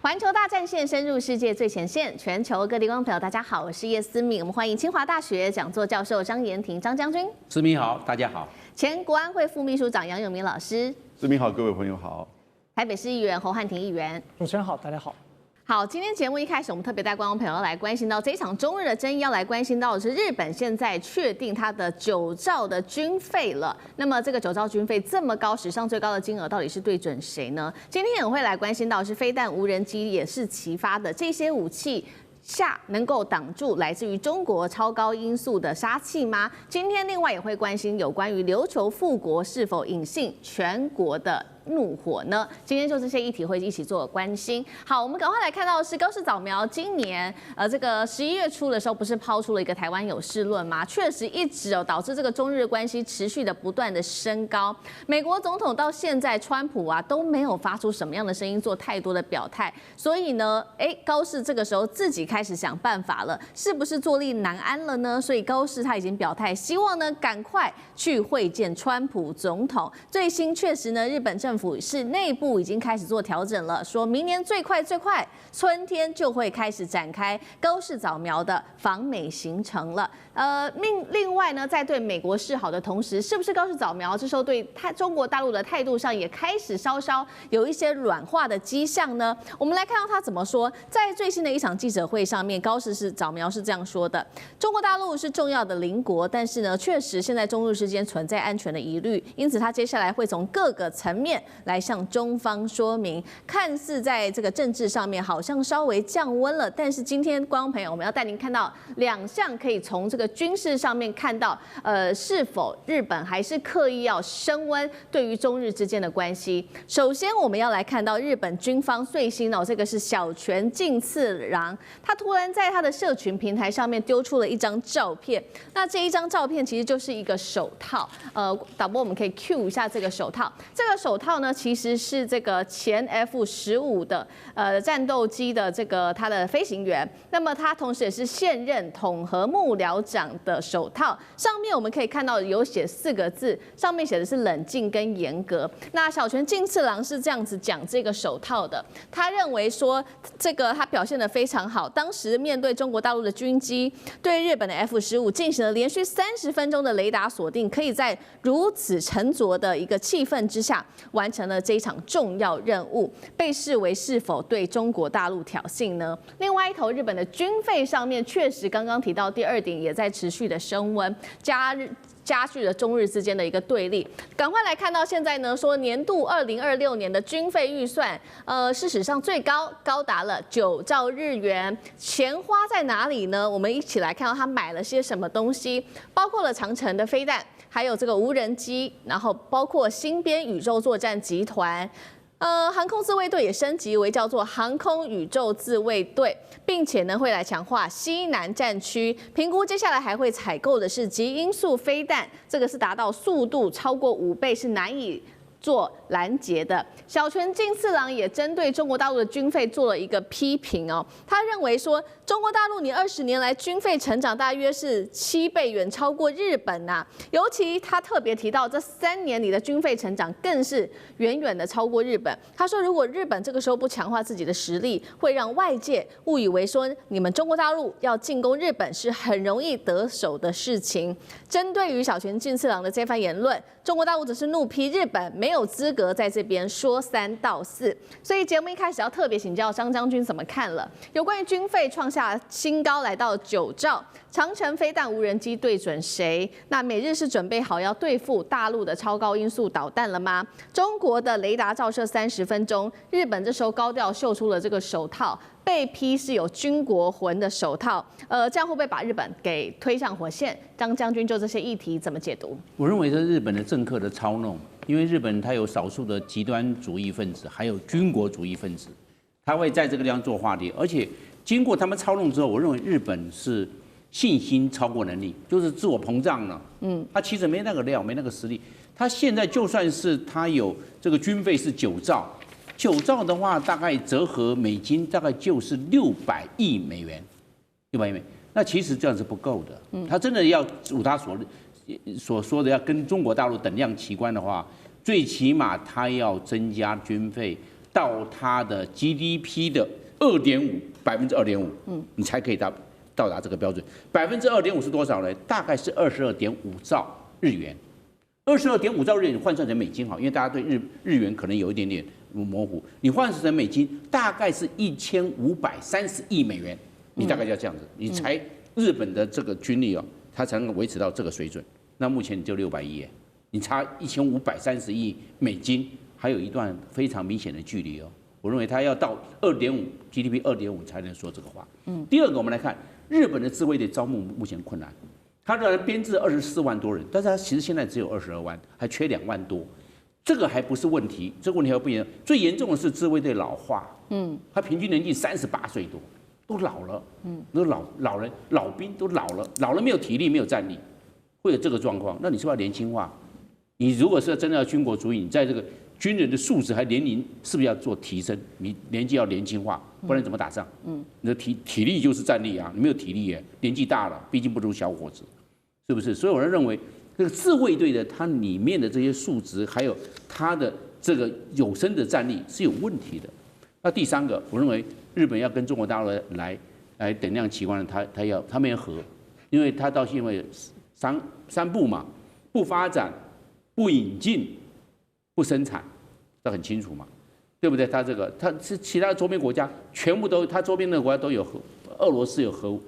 環球大戰線深入世界最前線，全球各地觀眾朋友，大家好，我是葉思敏。我們歡迎清華大學講座教授張妍婷張將軍。思敏好，大家好。前國安會副秘書長楊永明老師。思敏好，各位朋友好。台北市議員侯漢廷議員。主持人好，大家好。好，今天節目一開始，我們特別帶觀眾朋友來關心到這一場中日的爭議，要來關心到的是日本現在確定它的9兆的軍費了。那麼這個9兆軍費這麼高，史上最高的金額，到底是對準誰呢？今天也會來關心到的是飛彈、無人機也是齊發的這些武器下能夠擋住來自於中國超高音速的殺器嗎？今天另外也會關心有關於琉球復國是否引起全國的怒火呢？今天就這些議題會一起做關心。好，我們趕快來看到的是高市早苗今年這個11月初的時候，不是拋出了一個台灣有事論嗎？確實一直導致這個中日關係持續的不斷的升高。美國總統到現在川普啊都沒有發出什麼樣的聲音做太多的表態，所以呢，高市這個時候自己開始想辦法了，是不是坐立難安了呢？所以高市他已經表態，希望呢趕快去會見川普總統。最新確實呢，日本政府是內部已經開始做調整了，說明年最快春天就會開始展開高市早苗的訪美行程了。另外呢，在對美國示好的同時，是不是高市早苗這時候對中國大陸的態度上也開始稍稍有一些軟化的跡象呢？我們來看到他怎麼說。在最新的一場記者會上面，高市早苗是這樣說的：中國大陸是重要的鄰國，但是呢，確實現在中日之間存在安全的疑慮，因此他接下來會從各個層面來向中方說明。看似在這個政治上面好像稍微降溫了，但是今天觀眾朋友，我們要帶您看到2項可以從這個軍事上面看到，是否日本還是刻意要升溫對於中日之間的關係。首先，我們要來看到日本軍方最新這個是小泉進次郎，他突然在他的社群平台上面丢出了一張照片。那這一張照片其實就是一個手套，導播我們可以 cue 一下這個手套。這個手套呢，其實是這個前 F-15的戰鬥機的這個他的飛行員，那麼他同時也是現任統合幕僚長的手套。上面我們可以看到有寫4個字，上面寫的是冷靜跟嚴格。那小泉進次郎是這樣子講這個手套的，他認為說這個他表現得非常好，當時面對中國大陸的軍機，對日本的 F-15進行了連續30分鐘的雷達鎖定，可以在如此沉着的一個氣氛之下完成了這一場重要任務，被視為是否對中國大陸挑釁呢？另外一頭，日本的軍費上面確實剛剛提到第2點也在持續的升溫，加劇了中日之間的一個對立。趕快來看到現在呢，說年度2026年的軍費預算，是史上最高，高達了9兆日元。錢花在哪裡呢？我們一起來看到他買了些什麼東西，包括了長程的飛彈，還有這個無人機，然後包括新編宇宙作戰集團。航空自衛隊也升級為叫做航空宇宙自衛隊，並且呢會來強化西南戰區。評估接下來還會採購的是極音速飛彈，這個是達到速度超過5倍，是難以做攔截的。小泉進次郎也針對中國大陸的軍費做了一個批評哦，他認為說中國大陸你20年來軍費成長大約是7倍，遠超過日本吶。尤其他特別提到這3年裡的軍費成長更是遠遠的超過日本。他說如果日本這個時候不強化自己的實力，會讓外界誤以為說你們中國大陸要進攻日本是很容易得手的事情。針對於小泉進次郎的這番言論，中國大陸則是怒批日本沒有資格在這邊說3道4。所以節目一開始要特別請教張將軍怎麼看了有關於軍費創下新高，來到9兆，長程飛彈無人機對準誰？那美日是準備好要對付大陸的超高音速導彈了嗎？中國的雷達照射30分鐘，日本這時候高調秀出了這個手套，被批是有軍國魂的手套，這樣會不會把日本給推上火線？張將軍就這些議題怎麼解讀？我認為是日本的政客的操弄，因為日本它有少數的極端主義分子，還有軍國主義分子，他會在這個地方做話題，而且經過他們操弄之後，我認為日本是信心超過能力，就是自我膨脹了。他其實沒那個料，沒那個實力。他現在就算是他有這個軍費是9兆，9兆的話大概折合美金大概就是600億美元，600億美元。那其實這樣是不夠的。他真的要如他所說的要跟中國大陸等量齊觀的話，最起碼他要增加軍費到它的 GDP 的2.5%，你才可以到達這個標準。2.5%是多少呢？大概是22.5兆日元。22.5兆日元換算成美金好，因為大家對日元可能有一點點模糊，你換算成美金大概是1530億美元，你大概就要這樣子，你才日本的這個軍力哦，它才能維持到這個水準。那目前你就600億，你差1530億美金，還有一段非常明顯的距離哦。我認為它要到GDP 2.5才能說這個話。第二個，我們來看日本的自衛隊招募目前困難，它的編制24萬多人，但是它其實現在只有22萬，還缺2萬多。這個還不是問題，這個問題還不嚴重，最嚴重的是自衛隊老化。它平均年紀38歲多，都老了。都老人老兵都老了，沒有體力，沒有戰力，會有這個狀況。那你是不是要年輕化？你如果是真的要軍國主義，你在這個軍人的素質還年齡是不是要做提升？你年紀要年輕化，不然怎麼打仗？你的體力就是戰力啊，你沒有體力耶，年紀大了，畢竟不如小伙子，是不是？所以我認為這個自衛隊的它裡面的這些素質，還有它的這個有生的戰力是有問題的。那第三個，我認為日本要跟中國大陸來等量齊觀，他們要和，因為他到現在三不嘛，不發展、不引進、不生產，這很清楚嘛，對不对？他是其他周邊國家全部都，他周邊的國家都有核，俄羅斯有核武，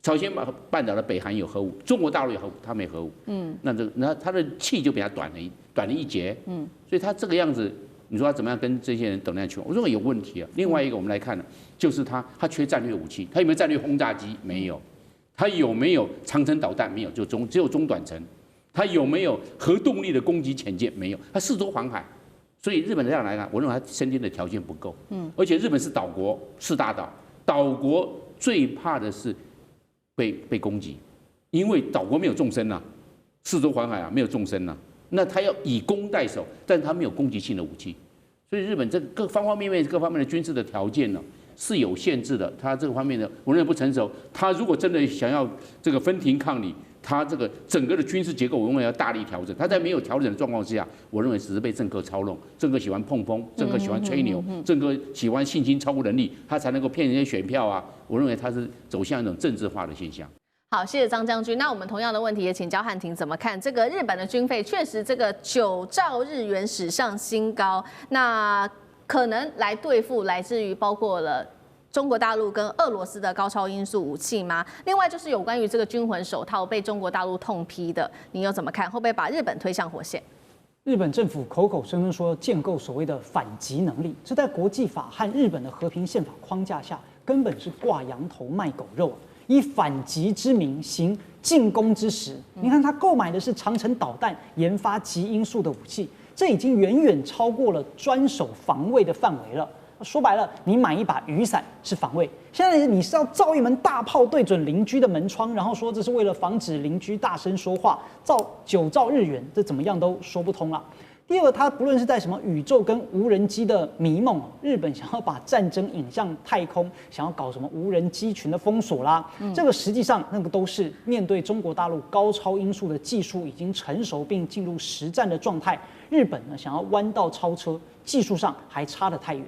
朝鮮半島的北韓有核武，中國大陸有核武，他沒核武。那他的氣就比他短了一截。所以他這個樣子，你說他怎麼樣跟這些人等量齊觀？我認為有問題啊。另外一個我們來看呢，就是他缺戰略武器，他有沒有戰略轟炸機？沒有。他有沒有長程導彈？沒有，只有中短程。他有沒有核動力的攻擊潛艦？沒有。他四周環海，所以日本這樣來看，我認為他先天的條件不夠。而且日本是島國，是大島，島國最怕的是被攻擊，因為島國沒有縱深啊，四周環海啊，沒有縱深啊，那他要以攻代守，但是他沒有攻擊性的武器，所以日本這各方面的軍事的條件呢是有限制的，他這個方面呢我認為不成熟。他如果真的想要這個分庭抗禮，他這個整個的軍事結構我認為要大力調整。他在沒有調整的狀況之下，我認為只是被政客操弄，政客喜歡碰風，政客喜歡吹牛，政客喜歡信心超乎能力，他才能夠騙人家選票啊。我認為他是走向一種政治化的現象。好，謝謝張將軍。那我們同樣的問題也請教漢庭怎麼看這個日本的軍費？確實這個9兆日元史上新高，那可能來對付來自於包括了中國大陸跟俄羅斯的高超音速武器嗎？另外就是有關於這個軍魂手套被中國大陸痛批的，你又怎麼看？會不會把日本推向火線？日本政府口口聲声說建構所謂的反擊能力，這在國際法和日本的和平憲法框架下，根本是掛羊頭賣狗肉啊！以反擊之名行進攻之實。你看他購買的是長程導彈，研發極音速的武器，這已經遠遠超過了專守防衛的範圍了。說白了，你買一把雨傘是防衛，現在你是要造一門大炮對準鄰居的門窗，然後說這是為了防止鄰居大聲說話，造9兆日元，這怎麼樣都說不通了。第二個，他不論是在什麼宇宙跟無人機的迷夢，日本想要把戰爭引向太空，想要搞什麼無人機群的封鎖啦，這個實際上那個都是面對中國大陸高超音速的技術已經成熟並進入實戰的狀態，日本呢想要彎道超車，技術上還差得太遠。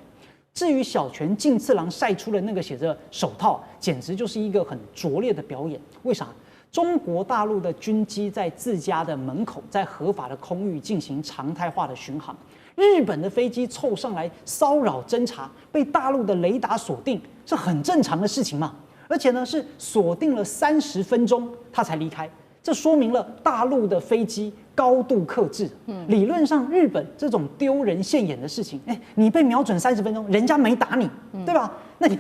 至於小泉進次郎曬出的那個寫着手套，簡直就是一個很拙劣的表演。為啥？中國大陸的軍機在自家的門口，在合法的空域進行常態化的巡航，日本的飛機湊上來騷擾偵察，被大陸的雷達鎖定，是很正常的事情嘛。而且呢，是鎖定了30分鐘，他才離開。這說明了大陸的飛機高度克制。理論上，日本這種丟人現眼的事情，你被瞄準30分鐘，人家沒打你，對吧？那你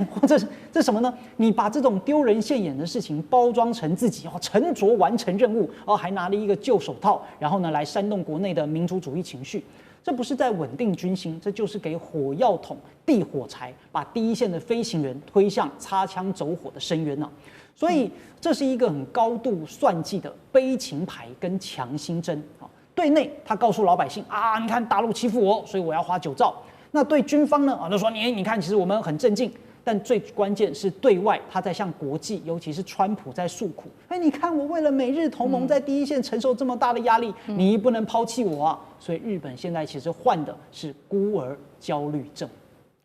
這什麼呢？你把這種丟人現眼的事情包裝成自己沉着完成任務，還拿了一個舊手套，然後呢來煽動國內的民族主義情緒。這不是在穩定軍心，這就是給火藥桶遞火柴，把第一線的飛行員推向擦槍走火的深淵呢。所以這是一個很高度算計的悲情牌跟強心針。對內他告訴老百姓啊，你看大陸欺負我，所以我要花9兆。那對軍方呢就說你看，其實我們很鎮靜。但最關鍵是對外，他在向國際，尤其是川普在訴苦。你看我為了美日同盟在第一線承受這麼大的壓力，你不能拋棄我啊！所以日本現在其實患的是孤兒焦慮症。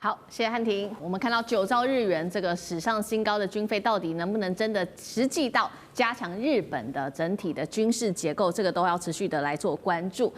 好，謝謝漢庭。我們看到9兆日元這個史上新高的軍費，到底能不能真的實際到加強日本的整體的軍事結構，這個都要持續的來做關注。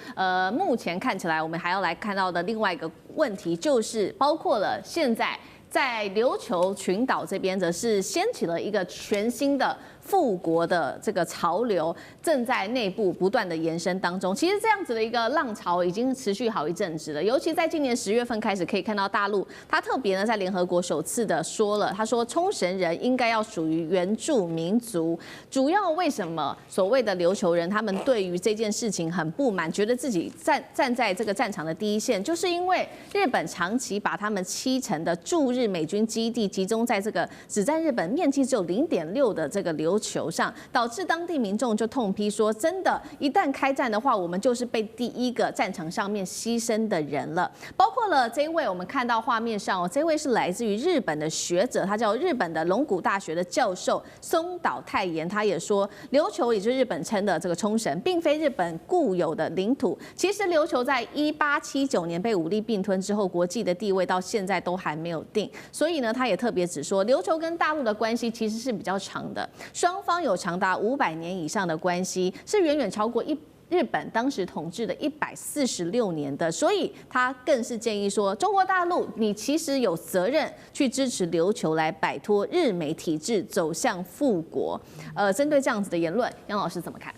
目前看起來，我們還要來看到的另外一個問題，就是包括了現在在琉球群島這邊，則是掀起了一個全新的復國的這個潮流，正在內部不斷的延伸當中。其實這樣子的一個浪潮已經持續好一陣子了，尤其在今年10月份開始，可以看到大陸他特別呢在聯合國首次的說了，他说冲繩人應該要屬於原住民族。主要為什麼所謂的琉球人他們對於這件事情很不滿，覺得自己站在這個戰場的第一線，就是因為日本長期把他們70%的駐日美軍基地集中在這個只占日本面積只有0.6的這個琉球上，導致當地民眾就痛批說，真的，一旦開戰的話，我們就是被第一個戰場上面犧牲的人了。包括了這一位，我們看到畫面上這位是來自於日本的學者，他叫日本的龍谷大學的教授松島泰妍，他也說，琉球也就是日本稱的這個沖繩，並非日本固有的領土。其實琉球在1879年被武力併吞之後，國際的地位到現在都還沒有定。所以呢，他也特別指說，琉球跟大陸的關係其實是比較長的，雙方有長達500年以上的關係，是遠遠超過日本當時統治的146年的。所以他更是建議說，中國大陸你其實有責任去支持琉球來擺脫日美體制，走向復國。針對這樣子的言論，楊老師怎麼看？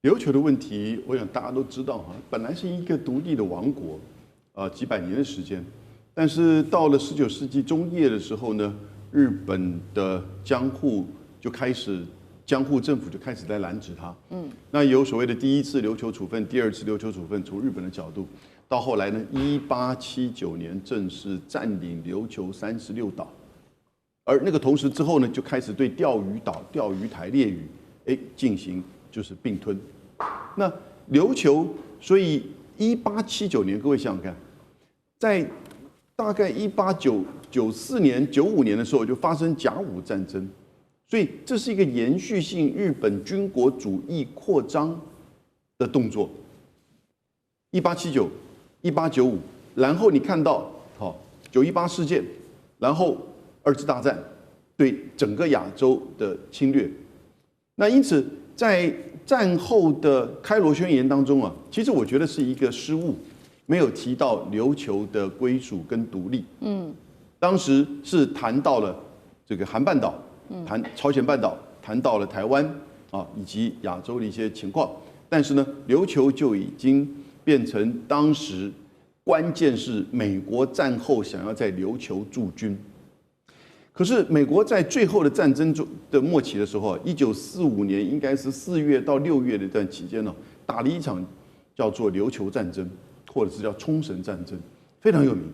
琉球的問題，我想大家都知道哈，本來是一個獨立的王國，幾百年的時間。但是到了19世紀中葉的時候呢，日本的江戶政府就開始在攔止它。那有所謂的第一次琉球處分、第二次琉球處分，從日本的角度，到後來呢，1879年正式佔領琉球36島，而那個同時之後呢，就開始對釣魚島、釣魚台列嶼，進行就是併吞。那琉球，所以1879年，各位想想看，在大概1894年、95年的時候就發生甲午戰爭，所以這是一個延續性日本軍國主義擴張的動作。1879、1895，然後你看到918事件，然後2次大戰對整個亞洲的侵略。那因此在戰後的開羅宣言當中啊，其實我覺得是一個失誤。沒有提到琉球的歸屬跟獨立。當時是談到了這個韓半島，談朝鮮半島，談到了台灣啊，以及亞洲的一些情況。但是呢，琉球就已經變成當時關鍵是美國戰後想要在琉球駐軍。可是美國在最後的戰爭中的末期的時候，1945年應該是4月到6月的一段期間呢，打了一場叫做琉球戰爭。或者是叫沖繩戰爭，非常有名。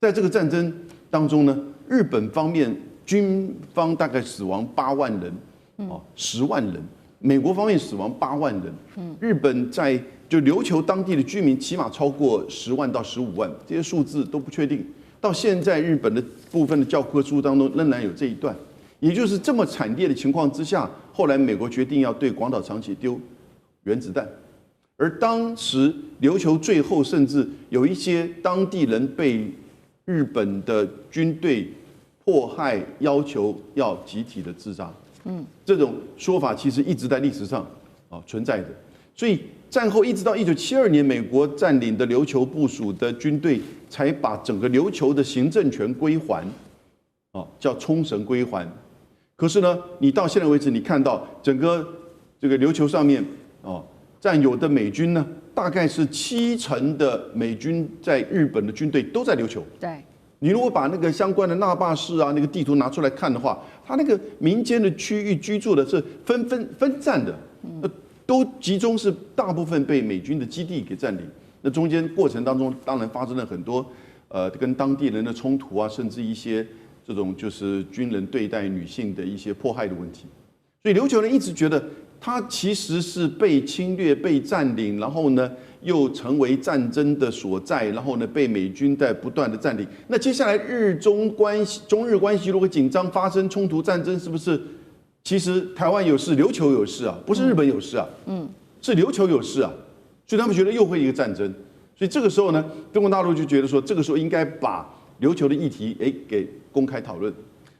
在這個戰爭當中呢，日本方面軍方大概死亡8萬人，10萬人；美國方面死亡8萬人。日本在就琉球當地的居民起碼超過10萬到15萬，這些數字都不確定。到現在日本的部分的教科書當中仍然有這一段，也就是這麼慘烈的情況之下，後來美國決定要對廣島、長崎丟原子彈。而當時琉球最後甚至有一些當地人被日本的軍隊迫害，要求要集體的自殺。這種說法其實一直在歷史上存在的。所以戰後一直到1972年，美國佔領的琉球部屬的軍隊才把整個琉球的行政權歸還，叫沖繩歸還。可是呢，你到現在為止，你看到整個這個琉球上面占有的美軍呢，大概是70%的美軍在日本的軍隊都在琉球。對，你如果把那個相關的那霸市啊那個地圖拿出來看的話，它那個民間的區域居住的是分散的，都集中是大部分被美軍的基地給占領。那中間過程當中，當然發生了很多跟當地人的衝突啊，甚至一些這種就是軍人對待女性的一些迫害的問題。所以琉球人一直覺得，它其實是被侵略、被佔領，然後呢又成為戰爭的所在，然後呢被美軍在不斷的佔領。那接下來中日關係如果緊張、發生衝突、戰爭，是不是其實台灣有事、琉球有事啊？不是日本有事啊，是琉球有事啊。所以他們覺得又會一個戰爭。所以這個時候呢，中國大陸就覺得說，這個時候應該把琉球的議題給公開討論。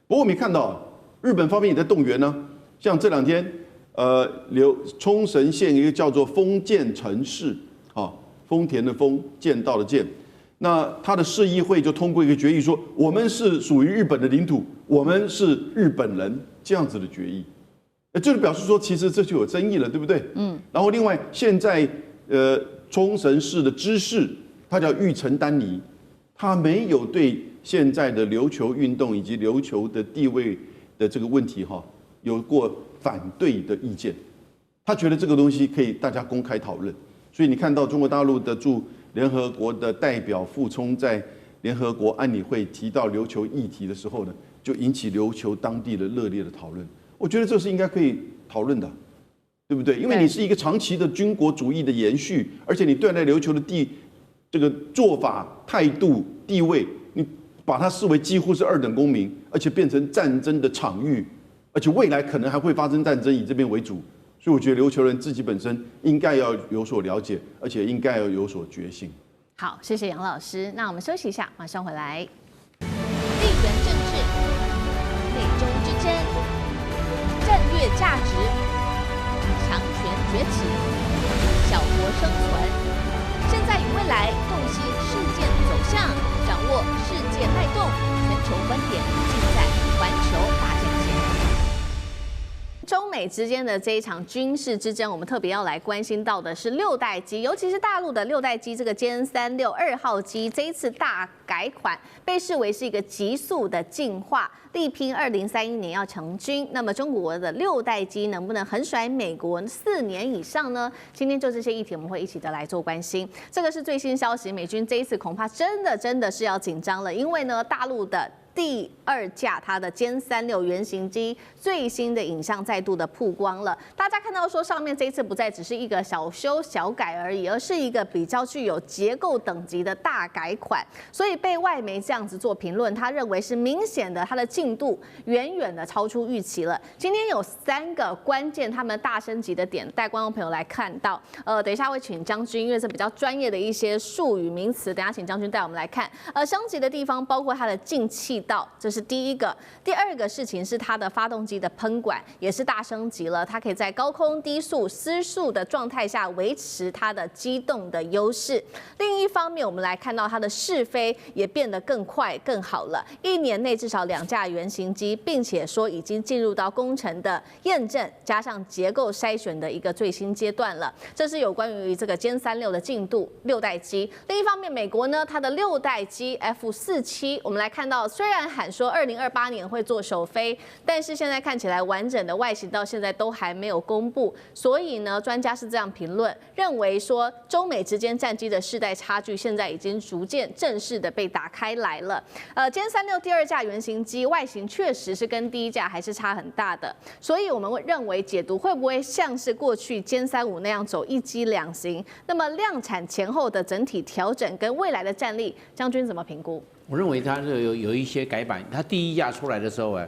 不過我們也看到，日本方面也在動員呢，像這兩天，沖繩縣一個叫做豐見城市，豐田的豐，見到的見，那他的市議會就通過一個決議說，我們是屬於日本的領土，我們是日本人，這樣子的決議。這就表示說，其實這就有爭議了，對不对？然後另外，現在沖繩市的知事，他叫玉城丹尼，他沒有對現在的琉球運動以及琉球的地位的這個問題有過反對的意見。他覺得這個東西可以大家公開討論。所以你看到中國大陸的駐聯合國的代表傅聰在聯合國安理會提到琉球議題的時候呢，就引起琉球當地的熱烈的討論。我覺得這是應該可以討論的，對不對？因為你是一個長期的軍國主義的延續，而且你對待琉球的這個做法、態度、地位，你把它視為幾乎是二等公民，而且變成戰爭的場域，而且未來可能還會發生戰爭，以這邊為主。所以我覺得琉球人自己本身應該要有所了解，而且應該要有所覺醒。好，謝謝楊老師。那我們休息一下，馬上回來。地緣政治、美中之爭、戰略價值、強權崛起、小國生存，現在與未來洞悉事件走向，掌握世界脈動，全球觀點盡在環球大戰線。中美之間的這一場軍事之爭，我們特別要來關心到的是6代機，尤其是大陸的6代機這個殲36 2號機，這一次大改款，被視為是一個急速的進化，力拼2031年要成軍。那麼中國的6代機能不能橫甩美國4年以上呢？今天就這些議題，我們會一起的來做關心。這個是最新消息，美軍這一次恐怕真的是要緊張了，因為呢，大陸的第2架它的殲36原型機最新的影像再度的曝光了。大家看到說，上面這一次不再只是一個小修小改而已，而是一個比較具有結構等級的大改款。所以被外媒這樣子做評論，他認為是明顯的，它的進度遠遠的超出預期了。今天有3個關鍵他們大升級的點，帶觀眾朋友來看到。等一下會請將軍，因為是比較專業的一些術語名詞，等一下請將軍帶我們來看。升級的地方包括它的進氣道，這是第一個。第2個事情是它的發動機的噴管也是大升級了，它可以在高空低速失速的狀態下維持它的機動的優勢。另一方面，我們來看到它的試飛也變得更快更好了，1年內至少2架原型機，並且說已經進入到工程的驗證加上結構篩選的一個最新階段了。這是有關於這個殲36的進度，6代機。另一方面，美國呢，它的6代機 F-47，我們來看到雖然喊說2028年會做首飛，但是現在看起來完整的外形到現在都還沒有公布，所以呢，專家是這樣評論，認為說中美之間戰機的世代差距現在已經逐漸正式的被打開來了。殲36第2架原型機外形確實是跟第1架還是差很大的，所以我們認為解讀會不會像是過去殲35那樣走1機2型？那麼量產前後的整體調整跟未來的戰力，將軍怎麼評估？我認為它有一些改版。它第1架出來的時候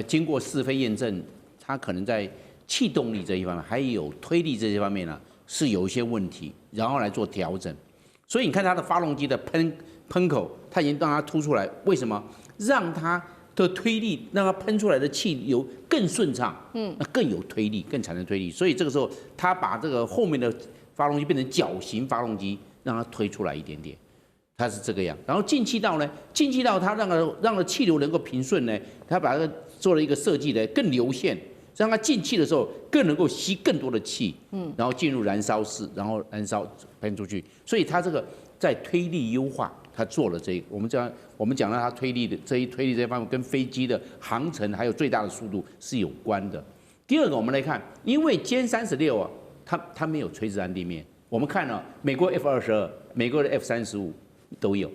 經過試飛驗證，它可能在氣動力這一方面，還有推力這些方面呢，是有一些問題，然後來做調整。所以你看它的發動機的噴口，它已經讓它凸出來，為什麼？讓它的推力，讓它噴出來的氣流更順暢，那更有推力，更產生推力。所以這個時候，它把這個後面的發動機變成絞型發動機，讓它推出來一點點。它是這個樣，然後进氣道呢？进氣道它讓氣流能夠平順呢，它把它做了一個設計的更流線，讓它進氣的時候更能夠吸更多的氣，然後進入燃燒室，然後燃燒噴出去。所以它這個在推力優化，它做了這個。我們講到它推力的推力這一方面，跟飛機的航程還有最大的速度是有關的。第2個，我們來看，因為殲36啊，它沒有垂直安地面。我們看了美國 F-22，美國的 F-35。都有，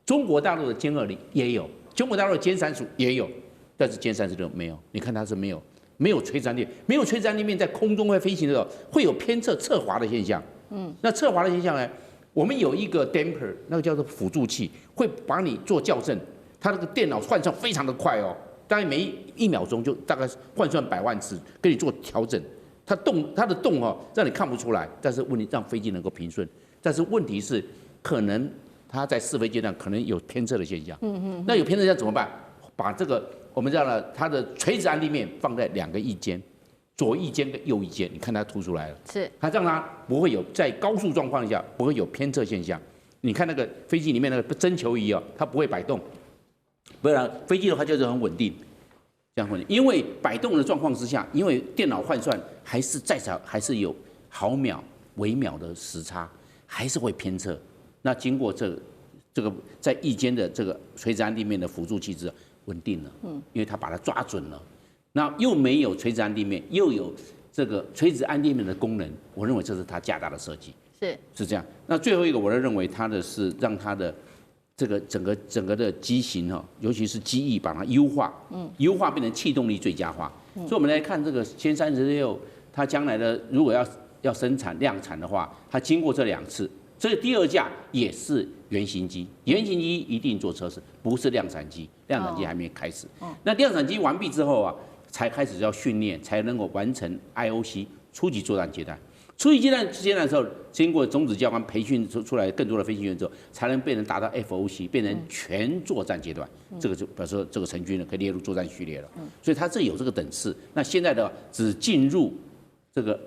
中國大陸的殲20也有，中国大陸的殲35也有，但是殲36没有。你看它是没有垂直安地面，没有垂直安地面，在空中会飛行的時候會有偏側滑的現象。那側滑的現象呢，我們有一個 damper， 那個叫做輔助器，會幫你做校正。它那個電腦換算非常的快哦，大概每1秒鐘就大概換算100萬次，給你做調整。它的動哦，讓你看不出來，但是問題讓飛機能夠平順。但是問題是可能它在試飛階段可能有偏側的現象。那有偏側現象怎麼辦？把這個我們知道了，它的垂直安定面放在2個翼尖，左翼尖跟右翼尖，你看它凸出來了。是，它讓它不會有在高速狀況下不會有偏側現象。你看那個飛機裡面那個針球儀啊，它不會擺動，不然飛機的話就是很穩定，這樣穩定。因為擺動的狀況之下，因為電腦換算還是再少還是有毫秒、微秒的時差，還是會偏側。那經過這個在翼尖的這個垂直安定面的輔助機制穩定了，因為它把它抓準了，那又沒有垂直安定面，又有這個垂直安定面的功能，我認為這是它加大的設計。是這樣。那最後一個，我認為它的是讓它的這個整個的機型哈，尤其是機翼把它優化，優化变成氣動力最佳化。所以我們來看這個殲36，它將來的如果要生產量產的話，它經過這2次，這個第2架也是原型機，原型機一定做測試，不是量產機，量產機還沒開始。那量產機完畢之後啊，才開始要訓練，才能夠完成 IOC 初級作戰階段。初級階段的時候，經過種子教官培訓出來更多的飞行員之後，才能变成達到 FOC， 變成全作戰階段。這個就表示這個成軍了，可以列入作戰序列了。所以它這有這個等次。那現在的只進入這個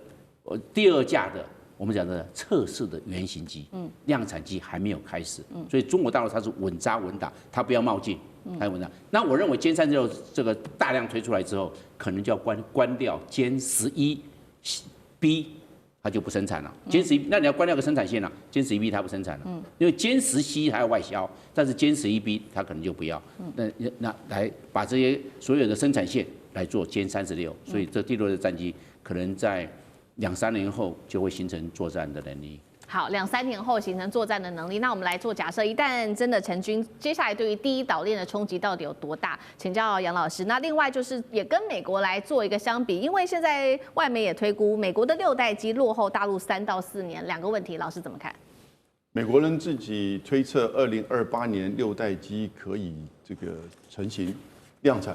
第2架的我們講的測試的原型機，量產機還沒有開始。所以中國大陸它是穩紮穩打，它不要冒進，它穩紮。那我認為殲36這個大量推出來之後，可能就要關掉殲11B。它就不生產了，殲11，那你要關掉個生產線了，殲11B 它不生產了，因為殲10C還要外銷，但是殲11B 它可能就不要，那來把這些所有的生產線來做殲36，所以這第6的戰機可能在2-3年後就會形成作戰的能力。好，2-3年後形成作戰的能力。那我們來做假設，一旦真的成軍，接下來對於第1島鏈的衝擊到底有多大？請教楊老師。那另外就是也跟美國來做一個相比，因為現在外媒也推估美國的6代機落後大陸3到4年，2個問題，老師怎麼看？美國人自己推測2028年6代機可以這個成型量產，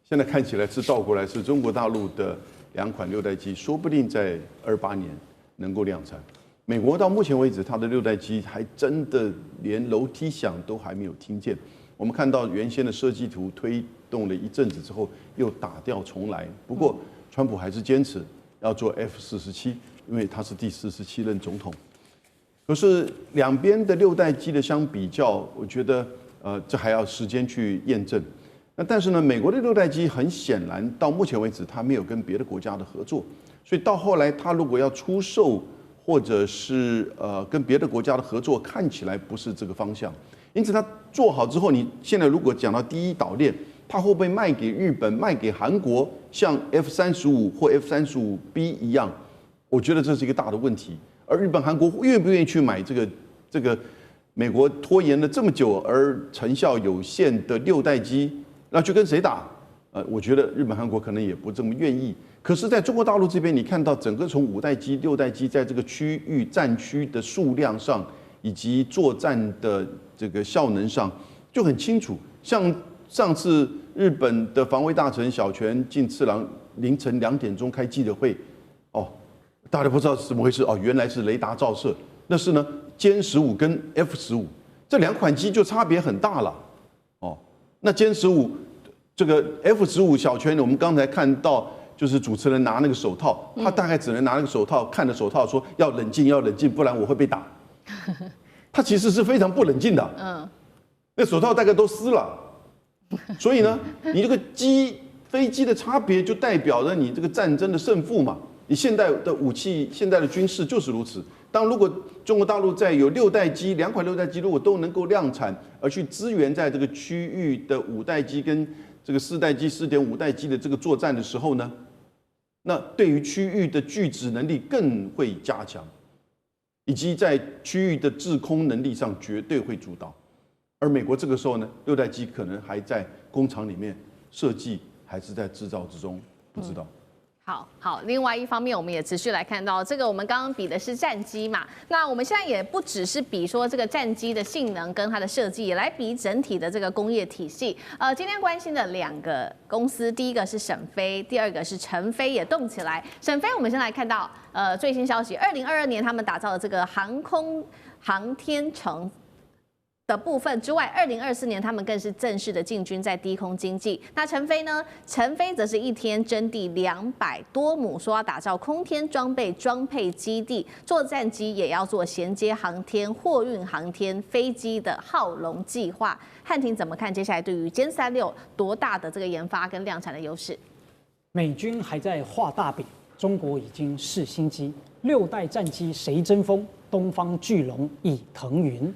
現在看起來是倒過來，是中國大陸的2款6代機，說不定在28年能夠量產。美國到目前為止，它的6代機還真的連樓梯響都還沒有聽見。我們看到原先的設計圖推動了一陣子之後，又打掉重來。不過，川普還是堅持要做 F-47，因為他是第47任總統。可是兩邊的6代機的相比較，我覺得這還要時間去驗證。那但是呢，美國的6代機很顯然到目前為止，它沒有跟別的國家的合作，所以到後來它如果要出售，或者是跟別的國家的合作，看起來不是這個方向。因此，它做好之後，你現在如果講到第1島鏈，它會不會賣給日本、賣給韓國，像 F-35或 F-35B 一樣？我覺得這是一個大的問題。而日本、韓國願不願意去買這個美國拖延了這麼久而成效有限的6代機，那去跟誰打？我覺得日本、韓國可能也不這麼願意。可是，在中國大陸這邊，你看到整個從5代機、6代機在這個區域戰區的數量上，以及作戰的這個效能上，就很清楚。像上次日本的防衛大臣小泉進次郎凌晨2點鐘開記者會，大家不知道是怎麼回事原來是雷達照射。那是呢，殲15跟 F-15這2款機就差別很大了。那殲15這個 F-15小泉，我們剛才看到。就是主持人拿那個手套，他大概只能拿那個手套，看着手套說要冷靜，要冷靜，不然我會被打。他其實是非常不冷靜的。那手套大概都撕了。所以呢，你這個飛機的差別就代表着你這個戰爭的勝負嘛。你現代的武器、現代的軍事就是如此。如果中國大陸在有6代機，2款6代機如果都能夠量產，而去支援在這個區域的5代機跟這個4代機、4.5代機的這個作戰的時候呢？那對於區域的拒止能力更會加強，以及在區域的制空能力上絕對會主導。而美國這個時候呢，6代機可能還在工廠裡面設計，還是在製造之中，不知道。好，另外一方面，我們也持續來看到這個，我們剛剛比的是戰機嘛，那我們現在也不只是比說這個戰機的性能跟它的設計，也來比整體的這個工業體系。今天關心的2個公司，第一個是沈飛，第2個是成飛也動起來。沈飛，我們先來看到最新消息，2022年他們打造的這個航天城的部分之外，2024年他們更是正式的進軍在低空經濟。那陳飛呢？陳飛則是一天徵地200多畝，說要打造空天裝配基地，做戰機也要做銜接航天、貨運航天、飛機的浩龍計劃。漢庭怎麼看接下來對於殲36多大的這個研發跟量產的優勢？美軍還在畫大餅，中國已經試新機，6代戰機誰爭鋒？東方巨龍已騰雲。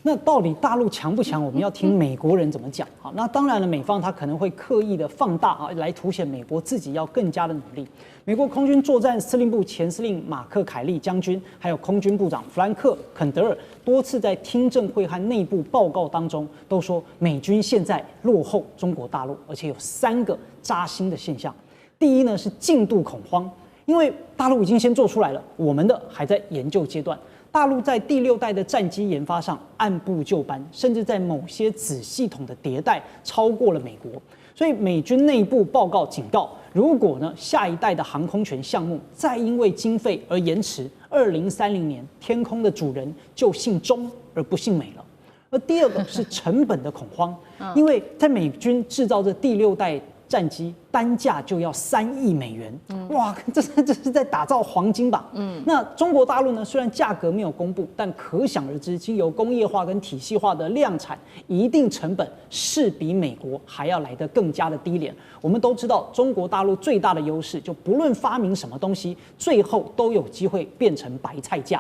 那到底大陸強不強？我們要聽美國人怎麼講。好，那當然了，美方他可能會刻意的放大啊，來凸顯美國自己要更加的努力。美國空軍作戰司令部前司令馬克·凱利將軍，還有空軍部長弗蘭克·肯德爾，多次在聽證會和內部報告當中都說，美軍現在落後中國大陸，而且有3個扎心的現象。第一呢是進度恐慌，因為大陸已經先做出來了，我們的還在研究階段。大陸在第6代的戰機研發上按部就班，甚至在某些子系統的迭代超過了美國。所以美軍內部報告警告，如果呢下一代的航空權項目再因為經費而延遲，2030年天空的主人就姓鍾而不姓美了。而第2個是成本的恐慌，因為在美軍制造這第6代戰機單價就要3億美元，哇，這是在打造黃金吧？那中國大陸呢？雖然價格沒有公布，但可想而知，經由工業化跟體系化的量產，一定成本是比美國還要來得更加的低廉。我們都知道，中國大陸最大的優勢，就不論發明什麼東西，最後都有機會變成白菜價。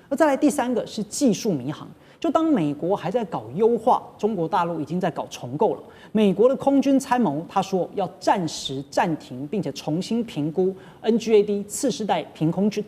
那再來第3個是技術迷航。就當美國還在搞優化，中國大陸已經在搞重構了。美國的空軍參謀他說要暫時暫停，並且重新評估 NGAD 次世代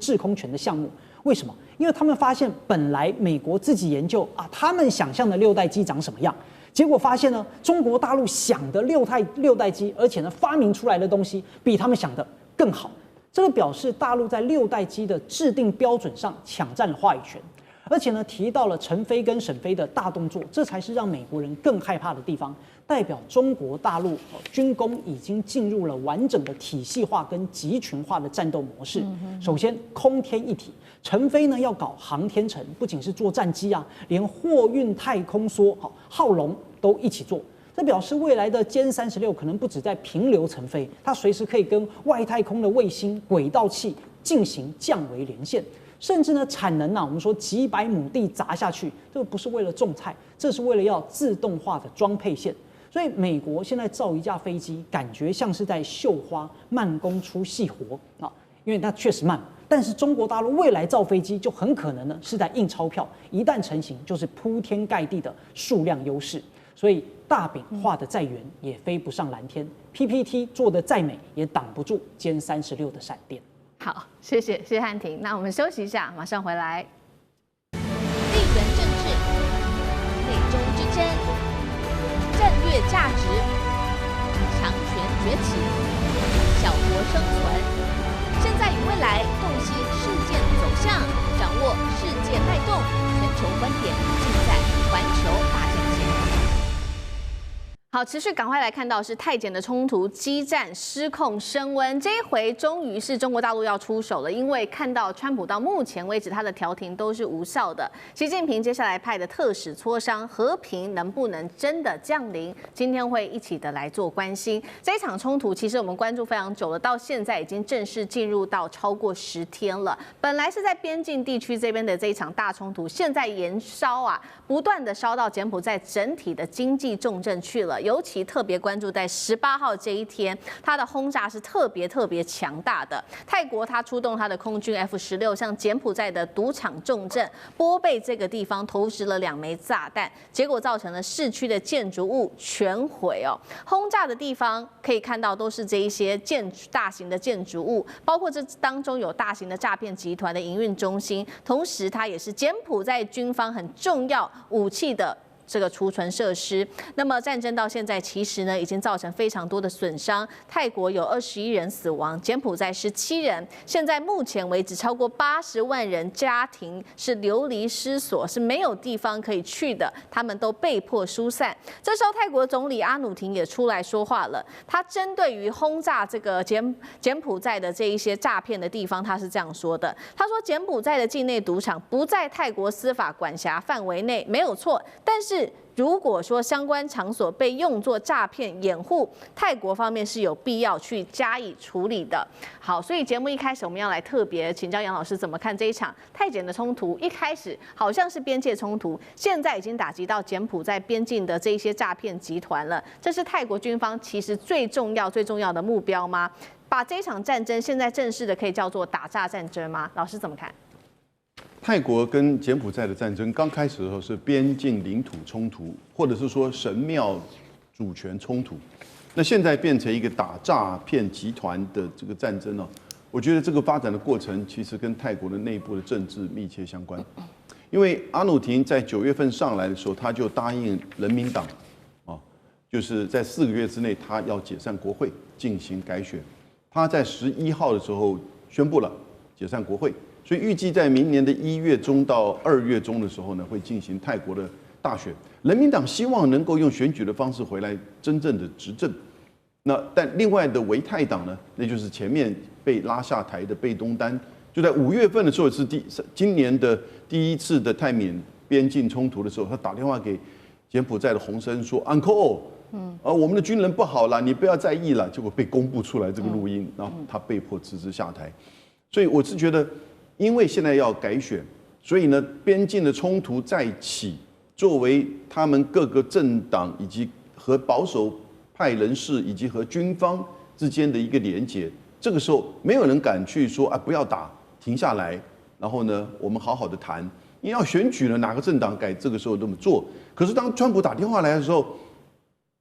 制空權的項目。為什麼？因為他們發現，本來美國自己研究啊，他們想象的6代機長什麼樣，結果發現呢，中國大陸想的六代機，而且呢發明出來的東西比他們想的更好。這個表示大陸在6代機的制定標準上搶占了話語權。而且呢，提到了陳飛跟沈飛的大動作，這才是讓美國人更害怕的地方，代表中國大陸軍工已經進入了完整的體系化跟集群化的戰鬥模式。首先，空天一體，陳飛呢要搞航天城，不僅是做戰機啊，連貨運太空梭浩龍都一起做。這表示未來的殲36可能不只在平流層飛，它隨時可以跟外太空的衛星、軌道器進行降維連線。甚至呢，產能啊，我們說幾百畝地砸下去，這個不是為了種菜，這是為了要自動化的裝配線。所以美國現在造一架飛機，感覺像是在繡花，慢工出細活啊，因為它確實慢。但是中國大陸未來造飛機，就很可能呢是在印鈔票，一旦成型，就是鋪天蓋地的數量優勢。所以大餅畫得再圓，也飛不上藍天；PPT 做得再美，也擋不住殲36的閃電。好，謝謝漢庭。那我們休息一下，馬上回來。地緣政治、內中之爭、戰略價值、強權崛起、小國生存，現在與未來洞悉事件走向，掌握世界脈動，全球觀點盡在環球大戰線。好，持續趕快來看到是泰檢的衝突激戰失控升溫，這一回終於是中國大陸要出手了，因為看到川普到目前為止他的調停都是無效的，習近平接下來派的特使磋商和平能不能真的降臨，今天會一起的來做關心。這一場衝突其實我們關注非常久了，到現在已經正式進入到超過10天了。本來是在邊境地區這邊的這一場大衝突，現在延燒啊，不斷的燒到柬埔寨整體的經濟重鎮去了。尤其特別關注在18號這一天，它的轟炸是特別強大的。泰國它出動它的空軍 F-16，向柬埔寨的賭場重鎮波貝這個地方投擲了2枚炸彈，結果造成了市區的建築物全毀哦。轟炸的地方可以看到都是這一些大型的建築物，包括這當中有大型的詐騙集團的營運中心，同時它也是柬埔寨軍方很重要武器的這個儲存設施。那麼戰爭到現在，其實呢已經造成非常多的損傷。泰國有21人死亡，柬埔寨17人。現在目前為止，超過80萬人家庭是流離失所，是沒有地方可以去的，他們都被迫疏散。這時候，泰國總理阿努廷也出來說話了。他針對於轟炸這個柬埔寨的這一些詐騙的地方，他是這樣說的：他說，柬埔寨的境內賭場不在泰國司法管轄範圍內，沒有錯，但是如果說相關場所被用作詐騙掩護，泰國方面是有必要去加以處理的。好，所以節目一開始我們要來特別請教楊老師怎麼看這一場泰檢的衝突。一開始好像是邊界衝突，現在已經打擊到柬埔寨邊境的這一些詐騙集團了。這是泰國軍方其實最重要的目標嗎？把這一場戰爭現在正式的可以叫做打詐戰爭嗎？老師怎麼看？泰國跟柬埔寨的戰爭剛開始的時候是邊境領土衝突，或者是說神廟主權衝突。那現在變成一個打詐騙集團的這個戰爭呢？我覺得這個發展的過程其實跟泰國的內部的政治密切相關。因為阿努廷在9月份上來的時候，他就答應人民黨，就是在4個月之內他要解散國會進行改選。他在11號的時候宣布了解散國會，所以預計在明年的1月中到2月中的時候呢，會進行泰國的大選。人民黨希望能夠用選舉的方式回來真正的執政。那但另外的維泰黨呢，那就是前面被拉下台的貝東丹，就在5月份的時候是今年的第一次的泰緬邊境衝突的時候，他打電話給柬埔寨的洪森說 ：“Uncle， 我們的軍人不好了，你不要在意了。”結果被公布出來這個錄音，然後他被迫辭職下台。所以我是覺得，因為現在要改選，所以呢，邊境的衝突再起，作為他們各個政党以及和保守派人士以及和軍方之間的一個連結，這個時候沒有人敢去說啊，不要打，停下來，然後呢，我們好好的談。因為要選舉了，哪個政黨敢這個時候這麼做？可是當川普打電話來的時候，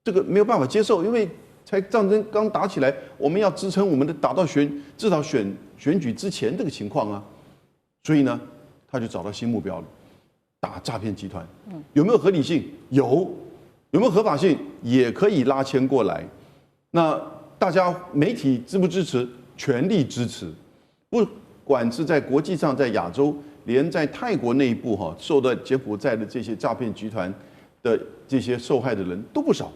這個沒有辦法接受，因為才戰爭剛打起來，我們要支撐我們的打到至少選舉之前這個情況啊。所以呢，他就找到新目標了，打詐騙集团。有沒有合理性？有。有沒有合法性？也可以拉牽過來。那大家媒體支不支持？全力支持。不管是在國際上，在亞洲，連在泰國內部受到柬埔寨的這些詐騙集團的這些受害的人都不少。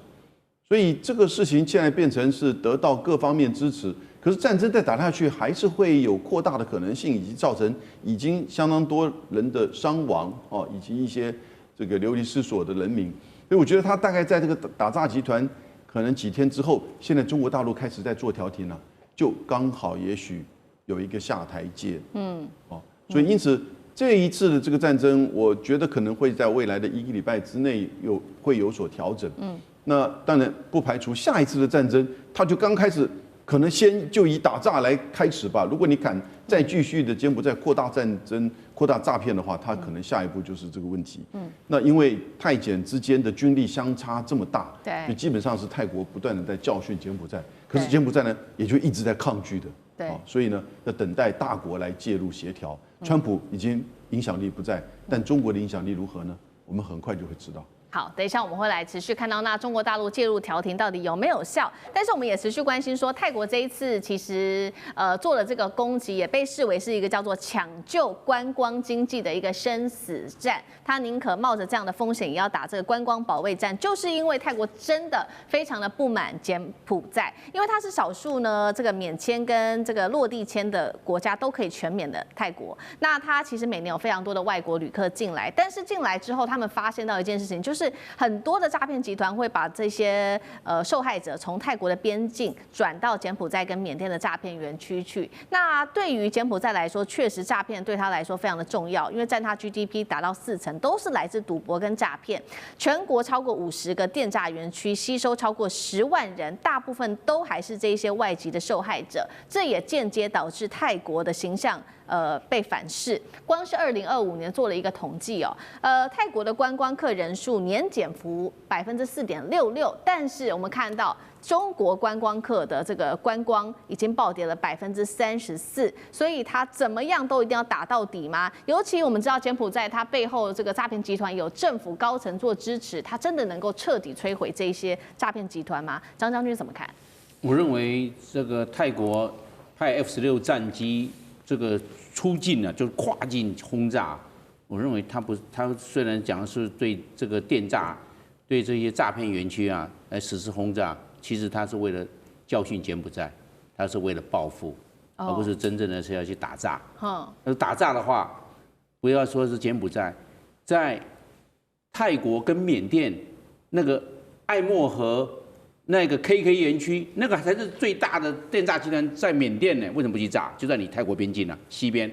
所以這個事情現在變成是得到各方面支持。可是戰爭再打下去，還是會有擴大的可能性，以及造成已經相當多人的傷亡以及一些這個流離失所的人民。所以我覺得他大概在這個打詐集團可能幾天之後，現在中國大陸開始在做調停了，就剛好也許有一個下台階。所以因此這一次的這個戰爭，我覺得可能會在未來的1個禮拜之內會有所調整。那當然不排除下一次的戰爭，他就剛開始可能先就以打詐來開始吧。如果你敢再繼續的柬埔寨擴大戰爭、擴大詐騙的話，他可能下一步就是這個問題。那因為泰柬之間的軍力相差這麼大，對，就基本上是泰國不斷的在教訓柬埔寨，可是柬埔寨呢也就一直在抗拒的。对，所以呢要等待大國來介入協調。川普已經影響力不在，但中國的影響力如何呢？我們很快就會知道。好，等一下我們會來持續看到那中國大陸介入調停到底有沒有效，但是我們也持續關心說泰國這一次其實做了這個攻擊，也被視為是一個叫做搶救觀光經濟的一個生死戰，他寧可冒着這樣的風險也要打這個觀光保衛戰，就是因為泰國真的非常的不滿柬埔寨，因為它是少數呢這個免簽跟這個落地簽的國家都可以全免的泰國，那它其實每年有非常多的外國旅客進來，但是进來之後他們發現到一件事情，就是很多的詐騙集團會把這些受害者從泰國的邊境轉到柬埔寨跟緬甸的詐騙園區去。那對於柬埔寨來說，確實詐騙對他來說非常的重要，因為佔他 GDP 達到40%都是來自賭博跟詐騙。全國超過50個電詐園區，吸收超過10萬人，大部分都還是這一些外籍的受害者。這也間接導致泰國的形象被反噬。光是2025年做了一個統計泰國的觀光客人數年減幅4.66%，但是我們看到中國觀光客的這個觀光已經暴跌了34%，所以他怎麼樣都一定要打到底嗎？尤其我們知道柬埔寨它背後這個詐騙集團有政府高層做支持，它真的能夠徹底摧毀這一些詐騙集團嗎？張將軍怎麼看？我認為這個泰國派F-16戰機這個出境啊，就是跨境轟炸。我認為他雖然講的是對這個電詐、對這些詐騙園區啊來實施轟炸，其實他是為了教訓柬埔寨，他是為了報復，而不是真正的是要去打詐。而打詐的話，不要說是柬埔寨，在泰國跟緬甸那個愛莫河那個 KK 園區，那個才是最大的電詐集團在緬甸呢，為什麼不去炸？就在你泰國邊境啊，西邊，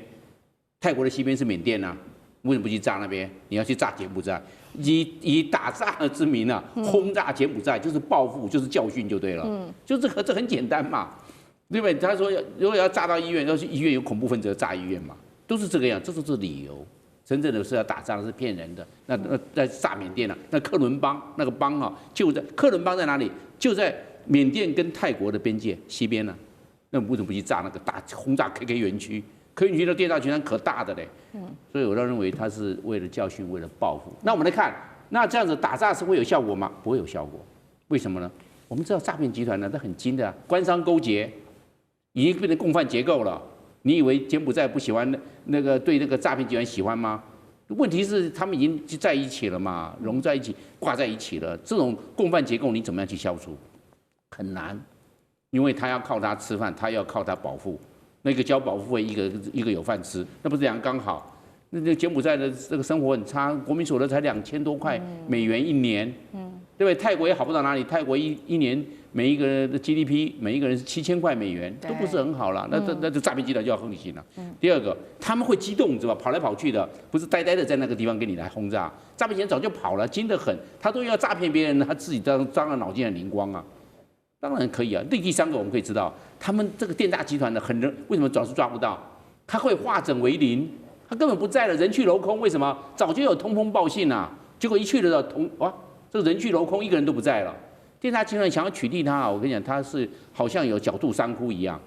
泰國的西邊是緬甸啊，為什麼不去炸那邊？你要去炸柬埔寨，以打詐之名啊，轟炸柬埔寨就是報復，就是教訓就對了。就這很簡單嘛，對不對？他說如果要炸到醫院，要去醫院有恐怖分子炸醫院嘛，都是這個樣，這就是理由。真正的是要打仗是騙人的，那在炸緬甸啊，那克倫邦那個邦啊，就在克倫邦在哪裡？就在緬甸跟泰國的邊界西邊呢、啊。那為什麼不去炸那個大轟炸 KK 園區？KK 園區的電詐集團可大的嘞。所以我倒認為他是為了教訓，為了報復。那我們來看，那這樣子打詐是會有效果嗎？不會有效果。為什麼呢？我們知道詐騙集團呢，它很精的、啊，官商勾結，已經變成共犯結構了。你以為柬埔寨不喜歡那個對那個詐騙集團喜歡嗎？問題是他們已經在一起了嘛，融在一起，掛在一起了。這種共犯結構你怎麼樣去消除？很難，因為他要靠他吃飯，他要靠他保護。那個交保護費，一個有飯吃，那不是兩個剛好？那柬埔寨的這個生活很差，國民所得才2000多塊美元一年，對不對？泰國也好不到哪裡，泰國一年每一個人的 GDP 每一個人是7000塊美元，都不是很好了。那這詐騙集團就要橫行了。第二個，他們會機動，你知道吧？跑來跑去的，不是呆呆的在那個地方跟你來轟炸。詐騙集團早就跑了，精得很，他都要詐騙別人，他自己當然腦筋很靈光啊。當然可以啊。第三個我們可以知道，他們這個電詐集團的為什麼總是抓不到？他會化整為零。他根本不在了，人去樓空。為什麼？早就有通風報信啊，結果一去的時候，這個人去樓空，一個人都不在了。電詐集團想要取締他，我跟你講，他是好像有狡兔三窟一樣，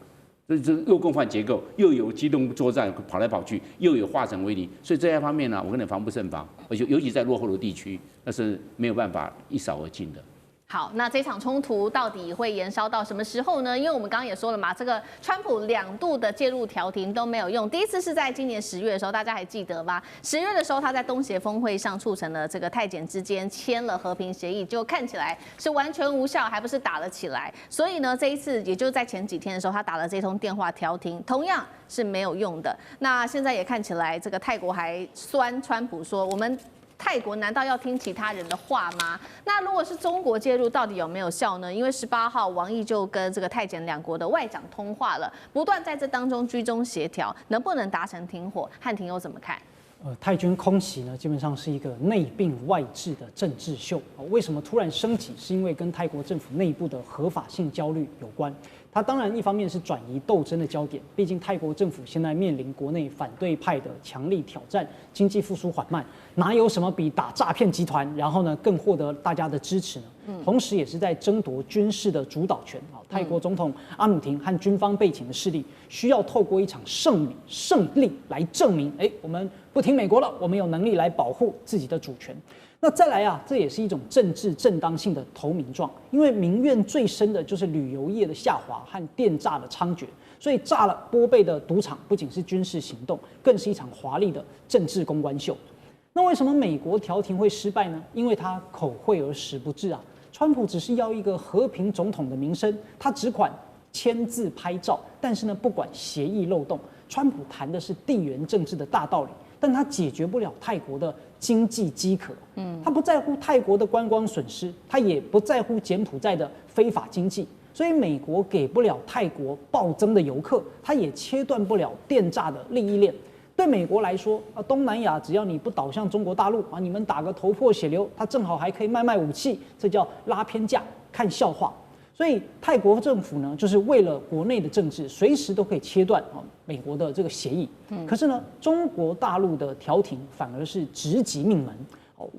這又共犯結構，又有機動作戰跑來跑去，又有化整為零，所以這些方面呢，我跟你防不勝防，而且尤其在落後的地區，那是沒有辦法一掃而盡的。好，那這場衝突到底會延燒到什麼時候呢？因為我們剛剛也說了嘛，這個川普2度的介入調停都沒有用。第一次是在今年10月的時候，大家還記得嗎？10月的時候，他在東協峰會上促成了這個泰柬之間簽了和平協議，就看起來是完全無效，還不是打了起來。所以呢，這一次也就是在前幾天的時候，他打了這通電話調停，同樣是沒有用的。那現在也看起來，這個泰國還酸川普說，我們泰國難道要聽其他人的話嗎？那如果是中國介入，到底有沒有效呢？因為18號王毅就跟這個泰柬2國的外長通話了，不斷在這當中居中協調，能不能達成停火？漢庭又怎麼看？泰軍空襲呢，基本上是一個內病外治的政治秀。為什麼突然升級？是因為跟泰國政府內部的合法性焦慮有關。它當然一方面是轉移鬥爭的焦點，畢竟泰國政府現在面臨國內反對派的強力挑戰，經濟復甦緩慢，哪有什麼比打詐騙集團，然後呢更獲得大家的支持呢？同時也是在爭奪軍事的主導權。泰國總統阿努廷和軍方背景的勢力，需要透過一場勝利來證明，我們不聽美國了，我們有能力來保護自己的主權。那再來啊，這也是一種政治正當性的投名狀，因為民怨最深的就是旅遊業的下滑和電詐的猖獗，所以炸了波貝的賭場不僅是軍事行動，更是一場華麗的政治公關秀。那為什麼美國調停會失敗呢？因為他口惠而實不至啊。川普只是要一個和平總統的名聲，他只管簽字拍照，但是呢，不管協議漏洞。川普談的是地緣政治的大道理，但他解決不了泰國的經濟飢渴。他不在乎泰國的觀光損失，他也不在乎柬埔寨的非法經濟。所以美國給不了泰國暴增的遊客，他也切斷不了電詐的利益鏈。對美國來說，東南亞只要你不倒向中國大陸啊，你們打個頭破血流，他正好還可以賣武器，這叫拉偏架，看笑話。所以泰國政府呢，就是為了國內的政治，隨時都可以切斷美國的這個協議。可是呢，中國大陸的調停反而是直擊命門。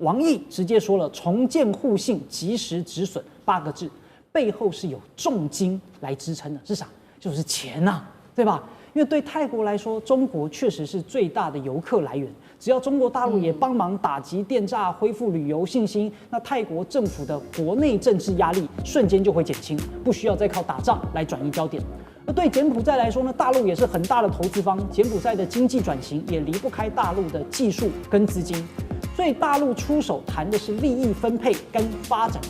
王毅直接說了“重建互信，及時止損”8個字，背後是有重金來支撐的，是啥？就是錢吶，對吧？因為對泰國來說，中國確實是最大的遊客來源。只要中國大陸也幫忙打擊電詐，恢復旅遊信心，那泰國政府的國內政治壓力瞬間就會減輕，不需要再靠打仗來轉移焦點。而對柬埔寨來說呢，大陸也是很大的投資方，柬埔寨的經濟轉型也離不開大陸的技術跟資金，所以大陸出手談的是利益分配跟發展